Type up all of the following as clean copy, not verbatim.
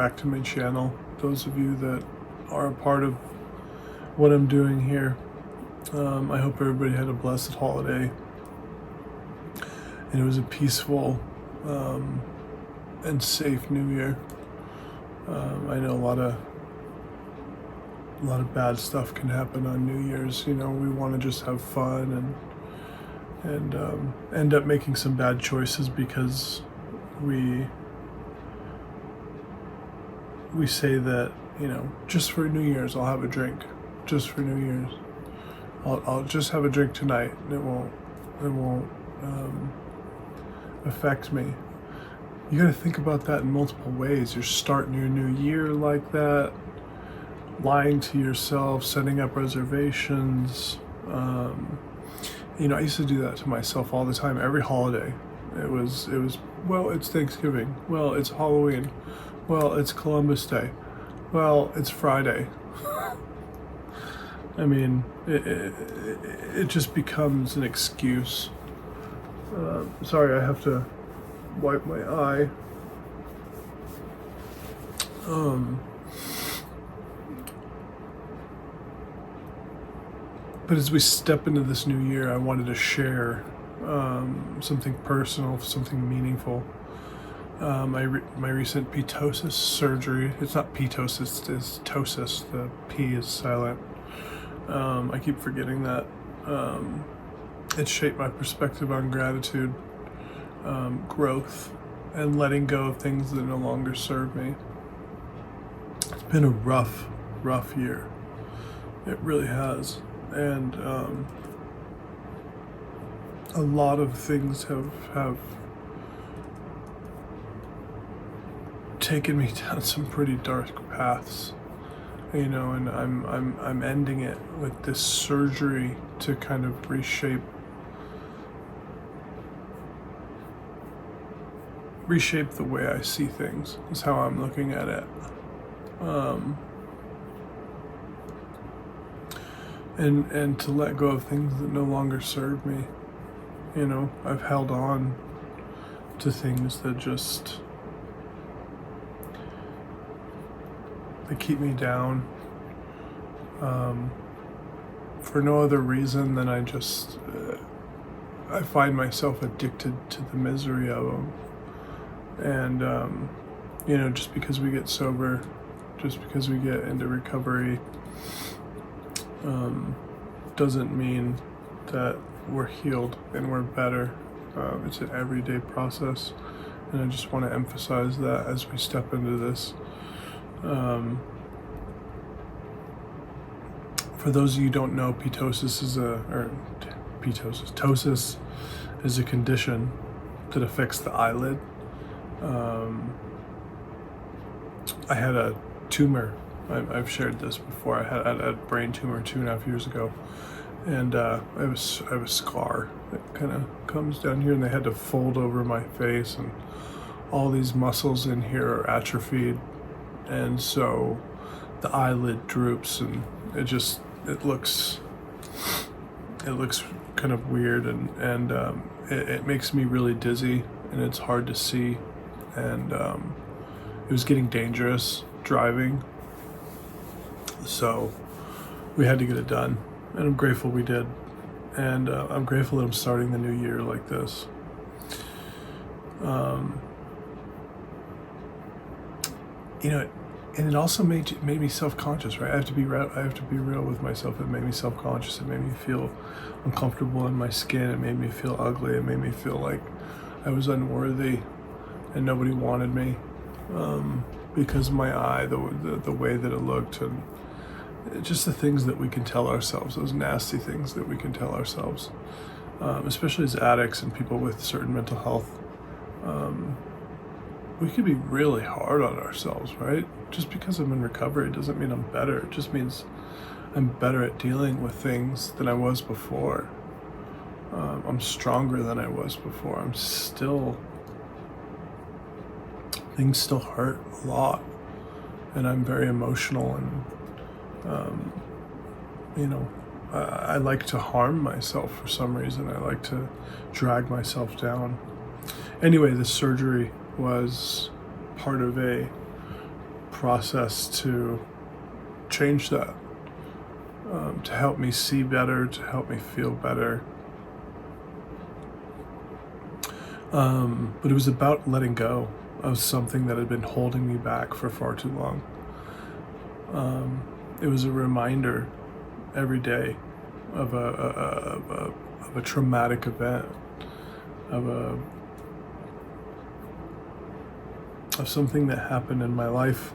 back to my channel. Those of you that are a part of what I'm doing here. I hope everybody had a blessed holiday. And it was a peaceful and safe New Year. I know a lot of bad stuff can happen on New Year's. You know, we want to just have fun and end up making some bad choices because we say that, you know, just for New Year's I'll have a drink. Just for New Year's, I'll just have a drink tonight, and it won't affect me. You got to think about that in multiple ways. You're starting your new year like that, lying to yourself, setting up reservations. You know, I used to do that to myself all the time. Every holiday, it was. Well, it's Thanksgiving. Well, it's Halloween. Well, it's Columbus Day. Well, it's Friday. I mean, it just becomes an excuse. Sorry, I have to wipe my eye. But as we step into this new year, I wanted to share something personal, something meaningful. My recent pitosis surgery. It's not pitosis, it's ptosis. The P is silent. I keep forgetting that. It shaped my perspective on gratitude, growth, and letting go of things that no longer serve me. It's been a rough year. It really has. And a lot of things have taken me down some pretty dark paths, you know, and I'm ending it with this surgery to kind of reshape the way I see things, is how I'm looking at it. And to let go of things that no longer serve me. You know, I've held on to things that just, they keep me down for no other reason than I find myself addicted to the misery of them. And, you know, just because we get sober, just because we get into recovery, doesn't mean that we're healed and we're better. It's an everyday process, and I just want to emphasize that as we step into this. For those of you who don't know, ptosis is a condition that affects the eyelid. I had a tumor. I've shared this before. I had a brain tumor 2.5 years ago, and I have a scar that kind of comes down here, and they had to fold over my face, and all these muscles in here are atrophied, and so the eyelid droops, and it looks kind of weird, and it makes me really dizzy, and it's hard to see, and it was getting dangerous driving. So we had to get it done, and I'm grateful we did. And I'm grateful that I'm starting the new year like this. You know, and it also made me self-conscious, right? I have to be real with myself. It made me self-conscious. It made me feel uncomfortable in my skin. It made me feel ugly. It made me feel like I was unworthy and nobody wanted me because of my eye, the way that it looked, and just the things that we can tell ourselves, those nasty things that we can tell ourselves, especially as addicts and people with certain mental health. We can be really hard on ourselves, right? Just because I'm in recovery doesn't mean I'm better. It just means I'm better at dealing with things than I was before. I'm stronger than I was before. Things still hurt a lot, and I'm very emotional, and you know, I like to harm myself for some reason. I like to drag myself down. Anyway, this surgery was part of a process to change that, to help me see better, to help me feel better. But it was about letting go of something that had been holding me back for far too long. It was a reminder every day of a traumatic event, of something that happened in my life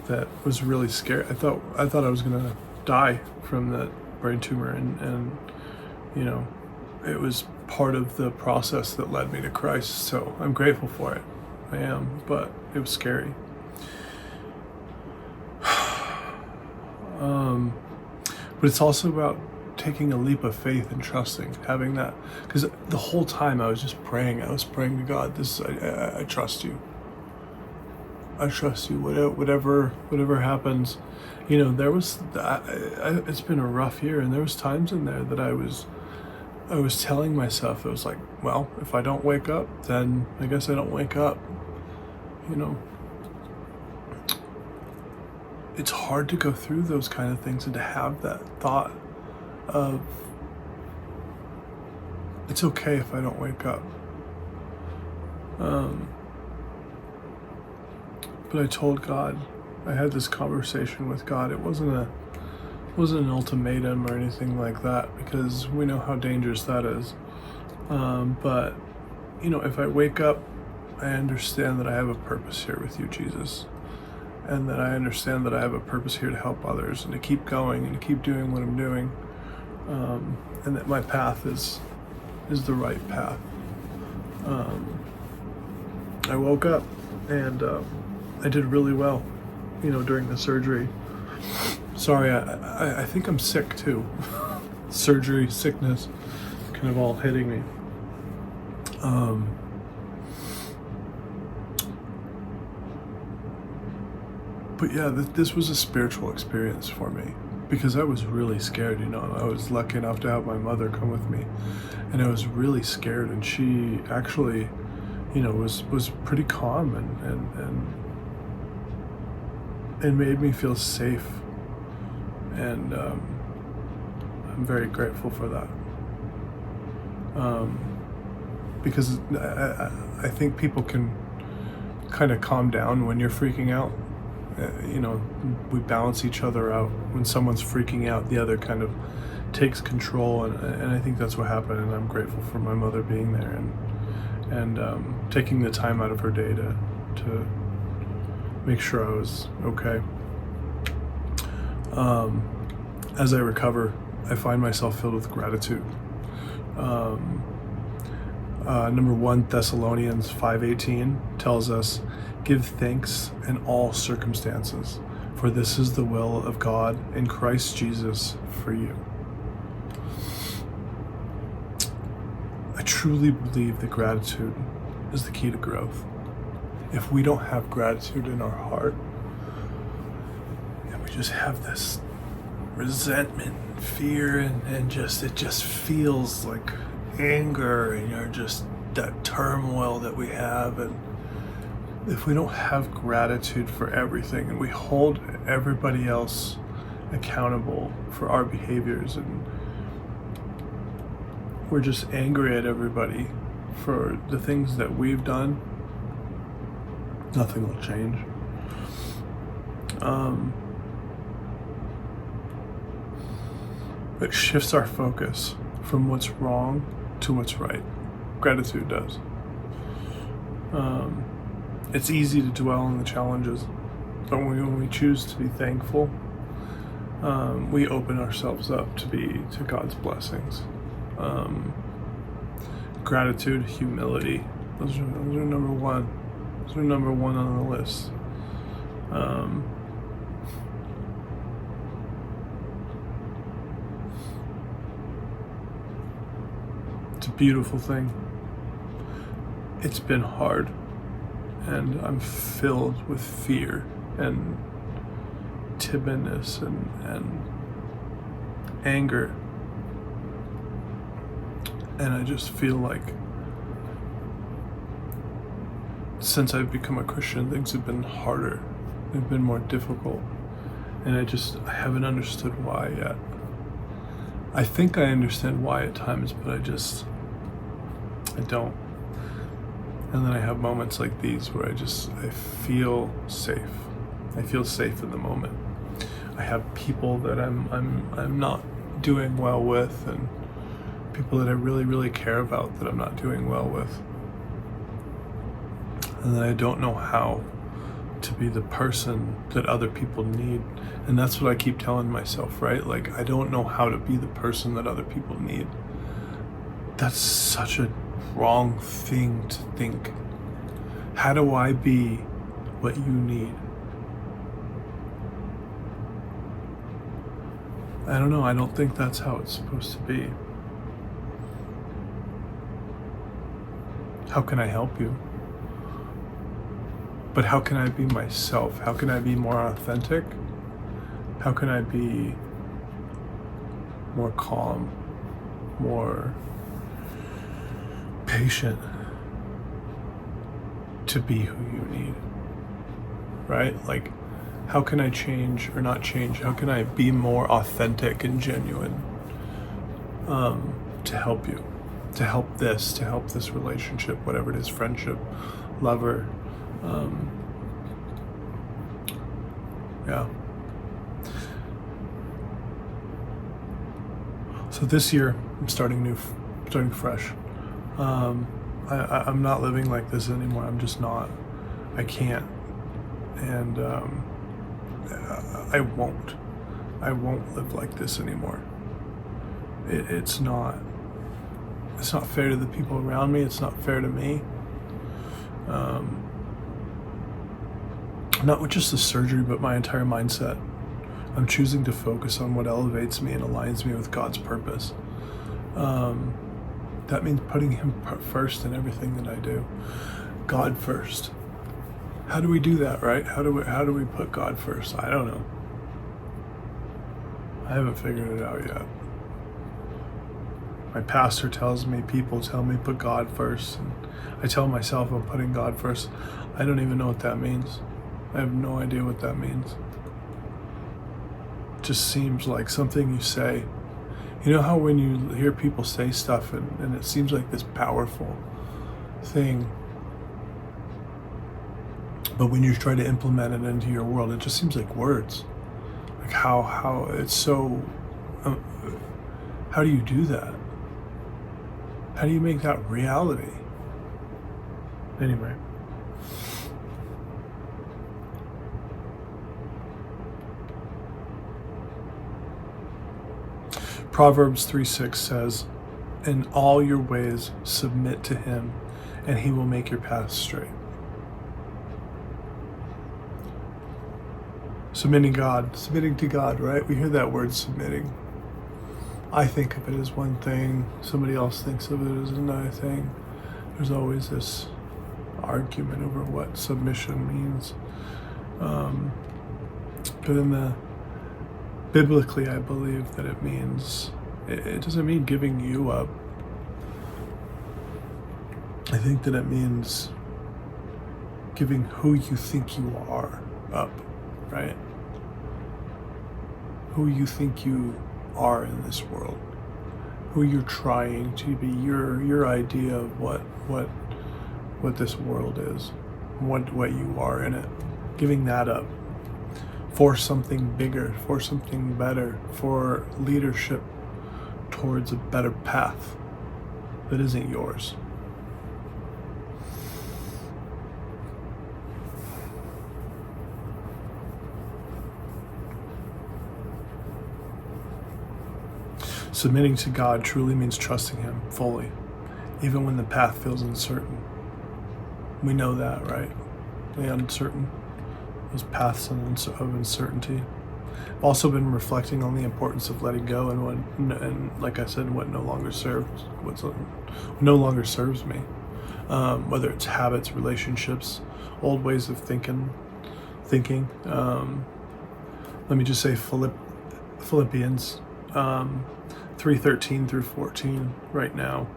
that was really scary. I thought I was gonna die from that brain tumor, and you know, it was part of the process that led me to Christ. So I'm grateful for it. I am, but it was scary. But it's also about taking a leap of faith and trusting, having that, because the whole time I was just praying. I was praying to God, I trust you. I trust you. Whatever happens, you know. There was it's been a rough year, and there was times in there that I was telling myself, it was like, well, if I don't wake up, then I guess I don't wake up. You know, it's hard to go through those kind of things and to have that thought of, it's okay if I don't wake up. But I told God, I had this conversation with God. It wasn't an ultimatum or anything like that, because we know how dangerous that is. But you know, if I wake up, I understand that I have a purpose here with you, Jesus, and that I understand that I have a purpose here to help others and to keep going and to keep doing what I'm doing, and that my path is the right path. I woke up and I did really well, you know, during the surgery. Sorry, I think I'm sick too. Surgery, sickness, kind of all hitting me. But yeah, this was a spiritual experience for me, because I was really scared, you know. I was lucky enough to have my mother come with me, and I was really scared, and she actually, you know, was pretty calm and made me feel safe, and I'm very grateful for that, because I think people can kind of calm down when you're freaking out. You know, we balance each other out. When someone's freaking out, the other kind of takes control, and I think that's what happened, and I'm grateful for my mother being there and taking the time out of her day to make sure I was okay. As I recover, I find myself filled with gratitude. Number 1 Thessalonians 5:18 tells us, "Give thanks in all circumstances, for this is the will of God in Christ Jesus for you." I truly believe that gratitude is the key to growth. If we don't have gratitude in our heart, and we just have this resentment, fear, and it just feels like anger, and you're just that turmoil that we have, and if we don't have gratitude for everything, and we hold everybody else accountable for our behaviors, and we're just angry at everybody for the things that we've done, nothing will change. It shifts our focus from what's wrong to what's right. Gratitude does. It's easy to dwell on the challenges, but when we choose to be thankful, we open ourselves up to God's blessings. Gratitude, humility, those are number one. Those are number one on the list. It's a beautiful thing. It's been hard, and I'm filled with fear and timidness and anger, and I just feel like since I've become a Christian, things have been harder They've been more difficult. And I haven't understood why yet. I think I understand why at times, but I don't. And then I have moments like these where I feel safe. I feel safe in the moment. I have people that I'm not doing well with, and people that I really, really care about that I'm not doing well with. And then I don't know how to be the person that other people need. And that's what I keep telling myself, right? Like, I don't know how to be the person that other people need. That's such a wrong thing to think. How do I be what you need? I don't know. I don't think that's how it's supposed to be. How can I help you? But how can I be myself? How can I be more authentic? How can I be more calm, more patient to be who you need, right? Like, how can I change or not change? How can I be more authentic and genuine to help you, to help this relationship, whatever it is, friendship, lover, yeah. So this year, I'm starting fresh. I'm not living like this anymore. I'm just not. I can't, and I won't. I won't live like this anymore. It's not fair to the people around me. It's not fair to me. Not with just the surgery, but my entire mindset. I'm choosing to focus on what elevates me and aligns me with God's purpose. That means putting Him first in everything that I do. God first. How do we do that, right? How do we put God first? I don't know. I haven't figured it out yet. My pastor tells me, people tell me, put God first. And I tell myself I'm putting God first. I don't even know what that means. I have no idea what that means. It just seems like something you say. You know how when you hear people say stuff and it seems like this powerful thing, but when you try to implement it into your world, it just seems like words. Like how it's so, how do you do that? How do you make that reality? Anyway. Proverbs 3:6 says, "In all your ways submit to Him, and He will make your paths straight." Submitting to God, right? We hear that word submitting. I think of it as one thing, somebody else thinks of it as another thing. There's always this argument over what submission means. But biblically, I believe that it means, it doesn't mean giving you up. I think that it means giving who you think you are up, right? Who you think you are in this world, who you're trying to be, your idea of what this world is, what you are in it, giving that up for something bigger, for something better, for leadership towards a better path that isn't yours. Submitting to God truly means trusting Him fully, even when the path feels uncertain. We know that, right? The uncertain, those paths of uncertainty. I've also been reflecting on the importance of letting go and like I said, what no longer serves me. Whether it's habits, relationships, old ways of thinking. Let me just say Philippians 3:13 through 14 right now.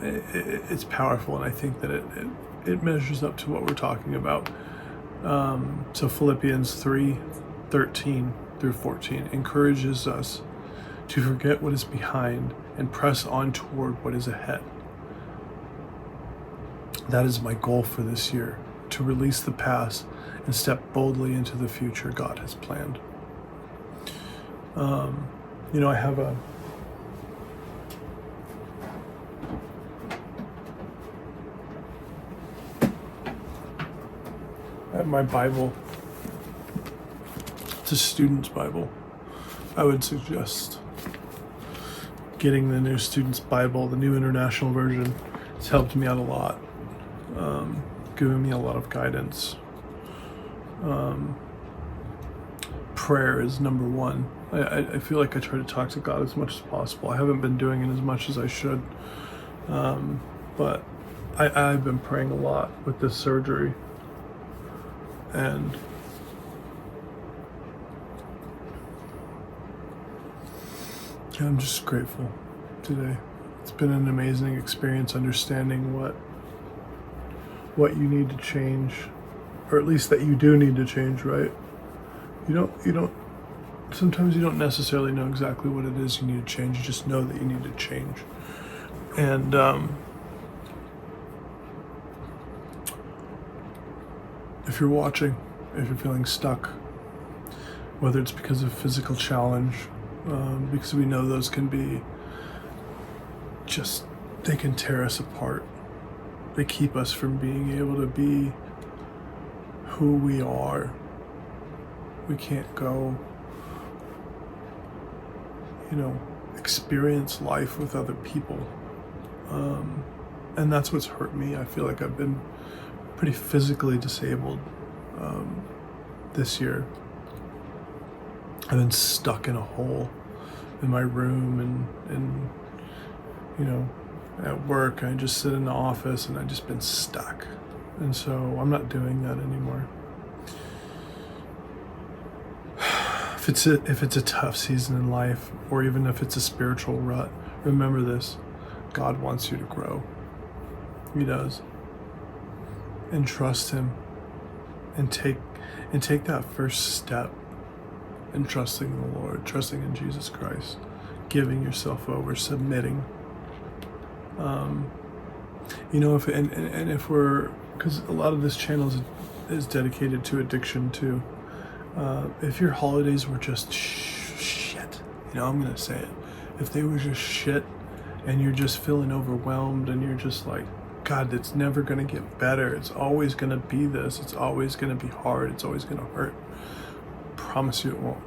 It's powerful, and I think that it measures up to what we're talking about. So Philippians 3:13 through 14 encourages us to forget what is behind and press on toward what is ahead. That is my goal for this year, to release the past and step boldly into the future God has planned. I have my Bible. It's a student's Bible. I would suggest getting the new student's Bible, the new international version. It's helped me out a lot, giving me a lot of guidance. Prayer is number one. I feel like I try to talk to God as much as possible. I haven't been doing it as much as I should, but I've been praying a lot with this surgery, and I'm just grateful today. It's been an amazing experience understanding what you need to change, or at least that you do need to change, right? Sometimes you don't necessarily know exactly what it is you need to change. You just know that you need to change. And if you're watching, if you're feeling stuck, whether it's because of physical challenge, because we know those can be they can tear us apart. They keep us from being able to be who we are. We can't go, experience life with other people. And that's what's hurt me. I feel like I've been pretty physically disabled this year. I've been stuck in a hole in my room and at work. I just sit in the office and I've just been stuck. And so I'm not doing that anymore. If it's a tough season in life, or even if it's a spiritual rut, remember this: God wants you to grow. He does. And trust Him, and take that first step in trusting the Lord, trusting in Jesus Christ, giving yourself over, submitting. If we're, because a lot of this channel is dedicated to addiction too. If your holidays were just shit, I'm going to say it. If they were just shit and you're just feeling overwhelmed and you're just like, God, it's never going to get better. It's always going to be this. It's always going to be hard. It's always going to hurt. I promise you it won't.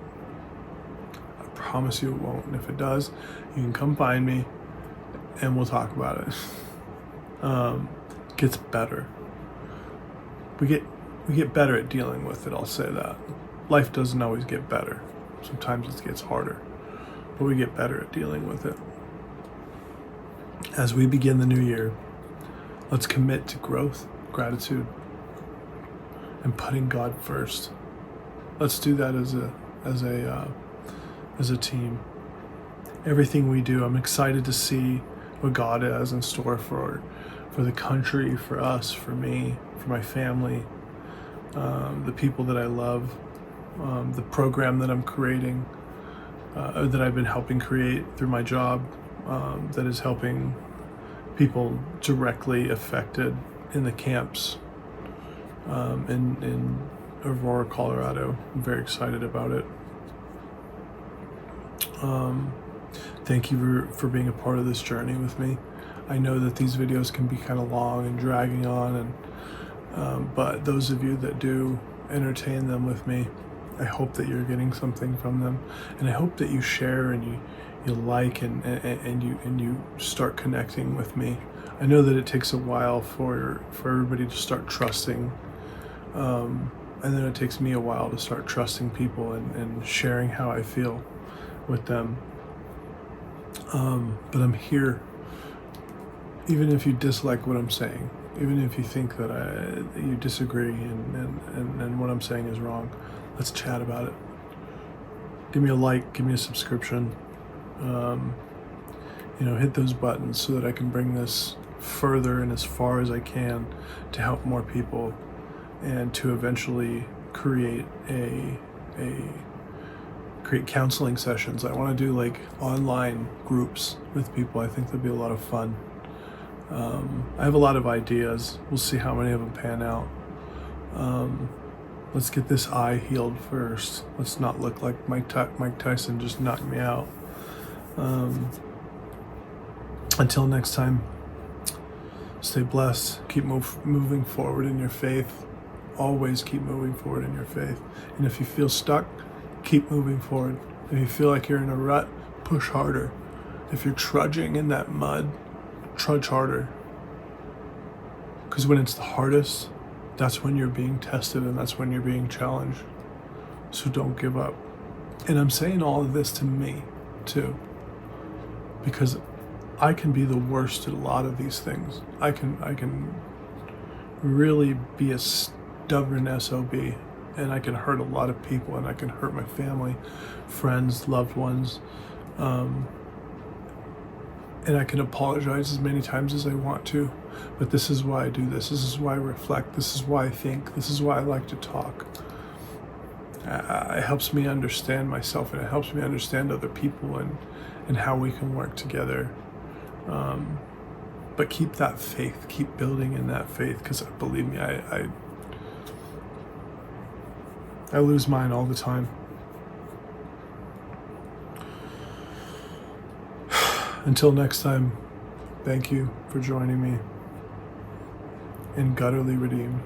I promise you it won't. And if it does, you can come find me and we'll talk about it. It gets better. We get better at dealing with it, I'll say that. Life doesn't always get better. Sometimes it gets harder, but we get better at dealing with it. As we begin the new year, let's commit to growth, gratitude, and putting God first. Let's do that as a team. Everything we do, I'm excited to see what God has in store for the country, for us, for me, for my family, the people that I love, the program that I'm creating, that I've been helping create through my job, that is helping people directly affected in the camps in Aurora, Colorado. I'm very excited about it. Thank you for being a part of this journey with me. I know that these videos can be kind of long and dragging on, but those of you that do entertain them with me, I hope that you're getting something from them, and I hope that you share and you like and you start connecting with me. I know that it takes a while for everybody to start trusting, and then it takes me a while to start trusting people and sharing how I feel with them. But I'm here, even if you dislike what I'm saying, even if you think that you disagree and what I'm saying is wrong. Let's chat about it. Give me a like, give me a subscription. Hit those buttons so that I can bring this further and as far as I can to help more people and to eventually create create counseling sessions. I want to do like online groups with people. I think that'd be a lot of fun. I have a lot of ideas. We'll see how many of them pan out. Let's get this eye healed first. Let's not look like Mike Tyson just knocked me out. Until next time, stay blessed. Keep moving forward in your faith. Always keep moving forward in your faith. And if you feel stuck, keep moving forward. If you feel like you're in a rut, push harder. If you're trudging in that mud, trudge harder. Because when it's the hardest, that's when you're being tested and that's when you're being challenged. So don't give up. And I'm saying all of this to me too, because I can be the worst at a lot of these things. I can really be a stubborn SOB, and I can hurt a lot of people, and I can hurt my family, friends, loved ones. And I can apologize as many times as I want to, but this is why I do this. This is why I reflect. This is why I think. This is why I like to talk. It helps me understand myself, and it helps me understand other people and how we can work together. But keep that faith. Keep building in that faith, because believe me, I lose mine all the time. Until next time, thank you for joining me in Gutterly Redeemed.